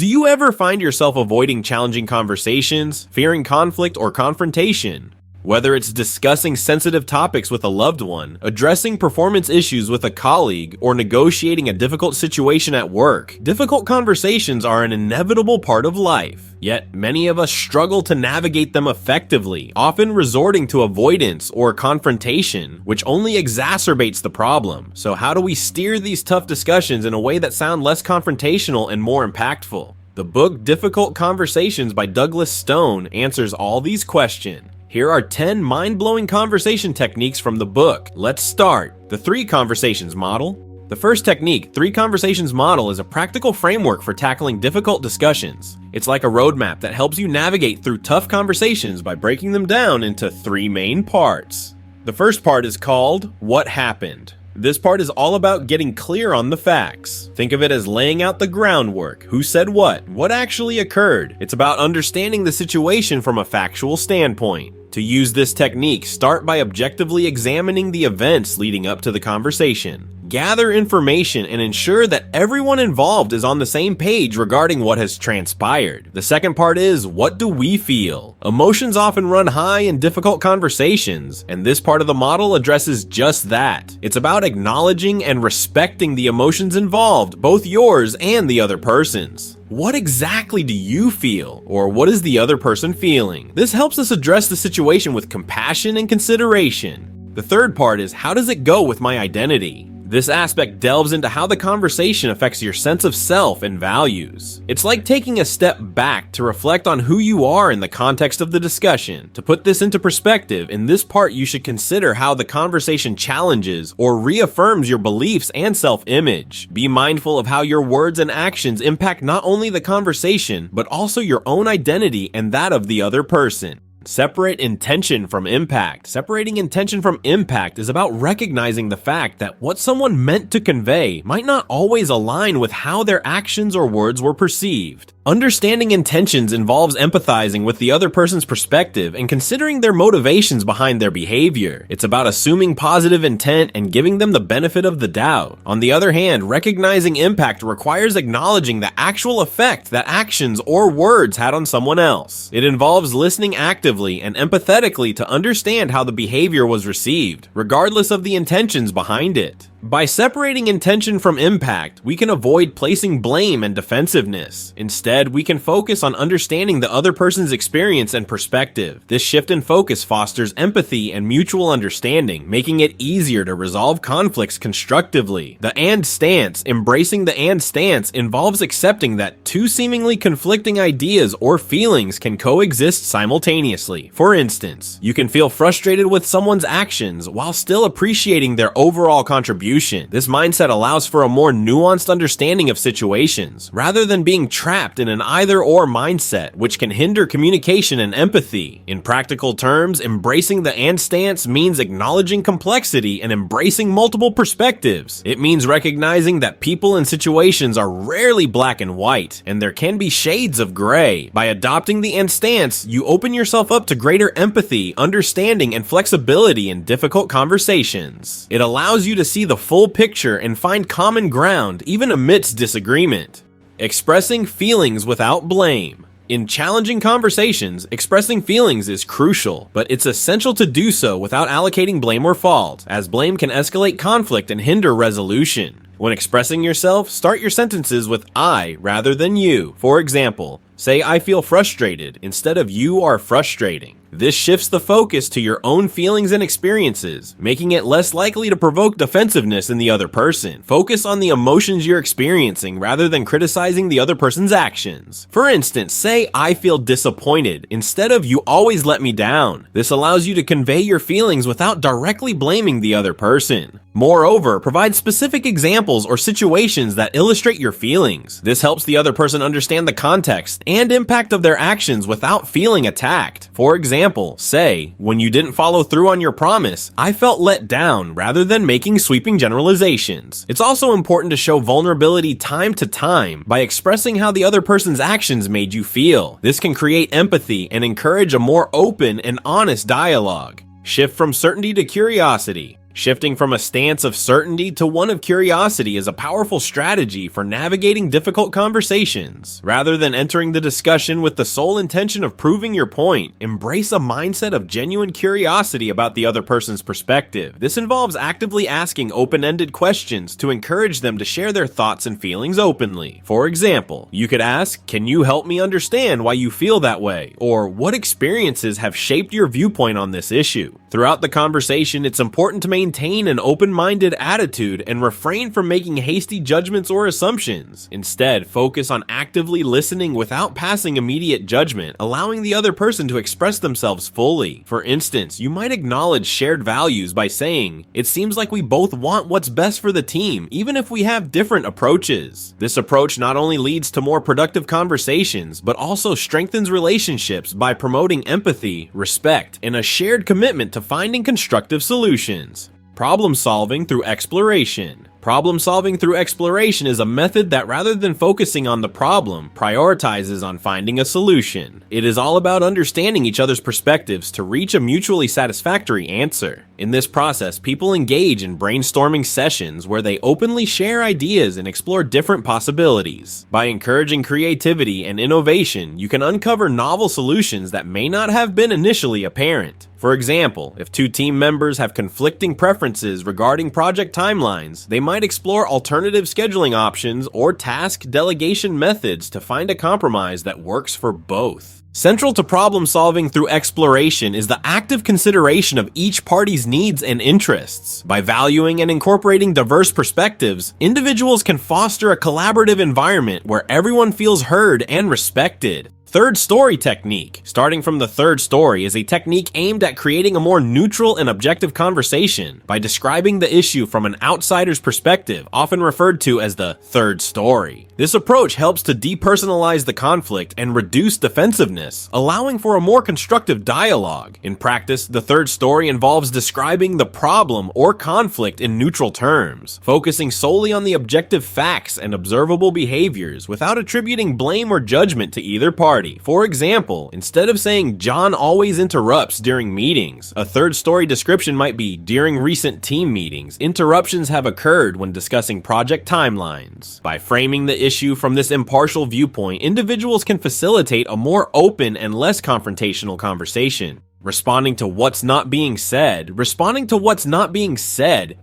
Do you ever find yourself avoiding challenging conversations, fearing conflict or confrontation? Whether it's discussing sensitive topics with a loved one, addressing performance issues with a colleague, or negotiating a difficult situation at work, difficult conversations are an inevitable part of life. Yet, many of us struggle to navigate them effectively, often resorting to avoidance or confrontation, which only exacerbates the problem. So how do we steer these tough discussions in a way that sound less confrontational and more impactful? The book Difficult Conversations by Douglas Stone answers all these questions. Here are 10 mind-blowing conversation techniques from the book. Let's start. The 3 Conversations Model. The first technique, 3 Conversations Model, is a practical framework for tackling difficult discussions. It's like a roadmap that helps you navigate through tough conversations by breaking them down into 3 main parts. The first part is called What Happened. This part is all about getting clear on the facts. Think of it as laying out the groundwork. Who said what actually occurred. It's about understanding the situation from a factual standpoint. To use this technique, start by objectively examining the events leading up to the conversation. Gather information and ensure that everyone involved is on the same page regarding what has transpired. The second part is, what do we feel? Emotions often run high in difficult conversations, and this part of the model addresses just that. It's about acknowledging and respecting the emotions involved, both yours and the other person's. What exactly do you feel? Or what is the other person feeling? This helps us address the situation with compassion and consideration. The third part is, how does it go with my identity? This aspect delves into how the conversation affects your sense of self and values. It's like taking a step back to reflect on who you are in the context of the discussion. To put this into perspective, in this part you should consider how the conversation challenges or reaffirms your beliefs and self-image. Be mindful of how your words and actions impact not only the conversation, but also your own identity and that of the other person. Separate intention from impact. Separating intention from impact is about recognizing the fact that what someone meant to convey might not always align with how their actions or words were perceived. Understanding intentions involves empathizing with the other person's perspective and considering their motivations behind their behavior. It's about assuming positive intent and giving them the benefit of the doubt. On the other hand, recognizing impact requires acknowledging the actual effect that actions or words had on someone else. It involves listening actively and empathetically to understand how the behavior was received, regardless of the intentions behind it. By separating intention from impact, we can avoid placing blame and defensiveness. Instead, we can focus on understanding the other person's experience and perspective. This shift in focus fosters empathy and mutual understanding, making it easier to resolve conflicts constructively. The and stance. Embracing the and stance involves accepting that 2 seemingly conflicting ideas or feelings can coexist simultaneously. For instance, you can feel frustrated with someone's actions while still appreciating their overall contribution. This mindset allows for a more nuanced understanding of situations, rather than being trapped in an either-or mindset, which can hinder communication and empathy. In practical terms, embracing the and stance means acknowledging complexity and embracing multiple perspectives. It means recognizing that people and situations are rarely black and white, and there can be shades of gray. By adopting the and stance, you open yourself up to greater empathy, understanding, and flexibility in difficult conversations. It allows you to see the full picture and find common ground even amidst disagreement. Expressing feelings without blame. In challenging conversations, expressing feelings is crucial, but it's essential to do so without allocating blame or fault, as blame can escalate conflict and hinder resolution. When expressing yourself, start your sentences with I rather than you. For example, say I feel frustrated instead of you are frustrating. This shifts the focus to your own feelings and experiences, making it less likely to provoke defensiveness in the other person. Focus on the emotions you're experiencing rather than criticizing the other person's actions. For instance, say I feel disappointed instead of you always let me down. This allows you to convey your feelings without directly blaming the other person. Moreover, provide specific examples or situations that illustrate your feelings. This helps the other person understand the context and impact of their actions without feeling attacked. For example, say, when you didn't follow through on your promise, I felt let down, rather than making sweeping generalizations. It's also important to show vulnerability time to time by expressing how the other person's actions made you feel. This can create empathy and encourage a more open and honest dialogue. Shift from certainty to curiosity. Shifting from a stance of certainty to one of curiosity is a powerful strategy for navigating difficult conversations. Rather than entering the discussion with the sole intention of proving your point, embrace a mindset of genuine curiosity about the other person's perspective. This involves actively asking open-ended questions to encourage them to share their thoughts and feelings openly. For example, you could ask, "Can you help me understand why you feel that way?" Or, "What experiences have shaped your viewpoint on this issue?" Throughout the conversation, it's important to maintain an open-minded attitude and refrain from making hasty judgments or assumptions. Instead, focus on actively listening without passing immediate judgment, allowing the other person to express themselves fully. For instance, you might acknowledge shared values by saying, "It seems like we both want what's best for the team, even if we have different approaches." This approach not only leads to more productive conversations, but also strengthens relationships by promoting empathy, respect, and a shared commitment to finding constructive solutions. Problem solving through exploration. Problem solving through exploration is a method that, rather than focusing on the problem, prioritizes on finding a solution. It is all about understanding each other's perspectives to reach a mutually satisfactory answer. In this process, people engage in brainstorming sessions where they openly share ideas and explore different possibilities. By encouraging creativity and innovation, you can uncover novel solutions that may not have been initially apparent. For example, if two team members have conflicting preferences regarding project timelines, they might explore alternative scheduling options or task delegation methods to find a compromise that works for both. Central to problem solving through exploration is the active consideration of each party's needs and interests. By valuing and incorporating diverse perspectives, individuals can foster a collaborative environment where everyone feels heard and respected. Third story technique. Starting from the third story is a technique aimed at creating a more neutral and objective conversation by describing the issue from an outsider's perspective, often referred to as the third story. This approach helps to depersonalize the conflict and reduce defensiveness, allowing for a more constructive dialogue. In practice, the third story involves describing the problem or conflict in neutral terms, focusing solely on the objective facts and observable behaviors without attributing blame or judgment to either party. For example, instead of saying "John always interrupts during meetings," a third story description might be, "During recent team meetings, interruptions have occurred when discussing project timelines." By framing the issue from this impartial viewpoint, individuals can facilitate a more open and less confrontational conversation. Responding to what's not being said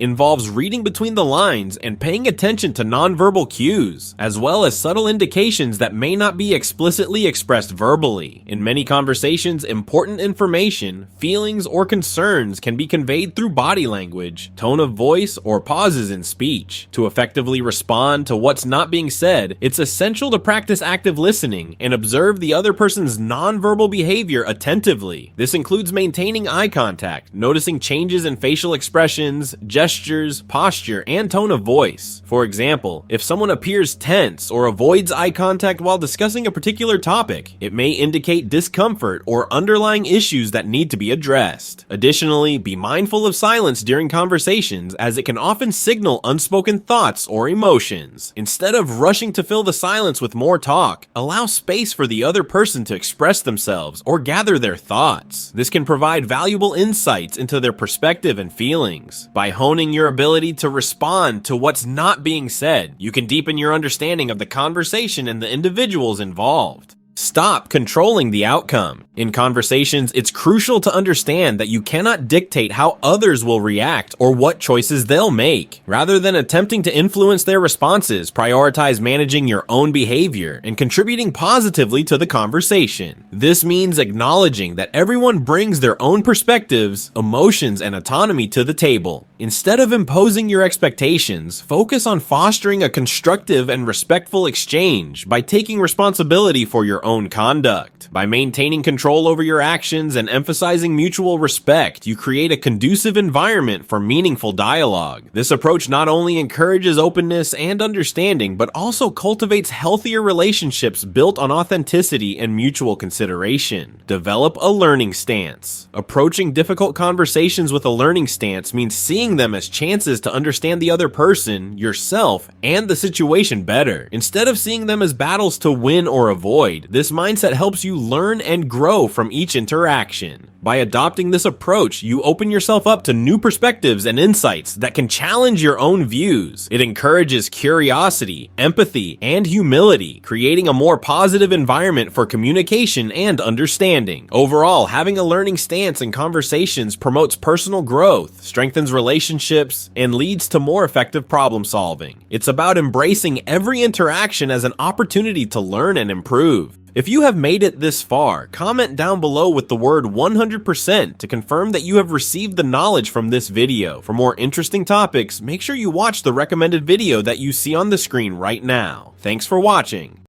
involves reading between the lines and paying attention to nonverbal cues, as well as subtle indications that may not be explicitly expressed verbally. In many conversations, important information, feelings, or concerns can be conveyed through body language, tone of voice, or pauses in speech. To effectively respond to what's not being said, it's essential to practice active listening and observe the other person's nonverbal behavior attentively. This includes maintaining eye contact, noticing changes in facial expressions, gestures, posture, and tone of voice. For example, if someone appears tense or avoids eye contact while discussing a particular topic, it may indicate discomfort or underlying issues that need to be addressed. Additionally, be mindful of silence during conversations, as it can often signal unspoken thoughts or emotions. Instead of rushing to fill the silence with more talk, allow space for the other person to express themselves or gather their thoughts. This can provide valuable insights into their perspective and feelings. By honing your ability to respond to what's not being said, you can deepen your understanding of the conversation and the individuals involved. Stop controlling the outcome. In conversations, it's crucial to understand that you cannot dictate how others will react or what choices they'll make. Rather than attempting to influence their responses, prioritize managing your own behavior and contributing positively to the conversation. This means acknowledging that everyone brings their own perspectives, emotions, and autonomy to the table. Instead of imposing your expectations, focus on fostering a constructive and respectful exchange by taking responsibility for your own conduct. By maintaining control over your actions and emphasizing mutual respect, you create a conducive environment for meaningful dialogue. This approach not only encourages openness and understanding, but also cultivates healthier relationships built on authenticity and mutual consideration. Develop a learning stance. Approaching difficult conversations with a learning stance means seeing them as chances to understand the other person, yourself, and the situation better. Instead of seeing them as battles to win or avoid, this mindset helps you learn and grow grow from each interaction. By adopting this approach, you open yourself up to new perspectives and insights that can challenge your own views. It encourages curiosity, empathy, and humility, creating a more positive environment for communication and understanding. Overall, having a learning stance in conversations promotes personal growth, strengthens relationships, and leads to more effective problem solving. It's about embracing every interaction as an opportunity to learn and improve. If you have made it this far, comment down below with the word 100% to confirm that you have received the knowledge from this video. For more interesting topics, make sure you watch the recommended video that you see on the screen right now. Thanks for watching.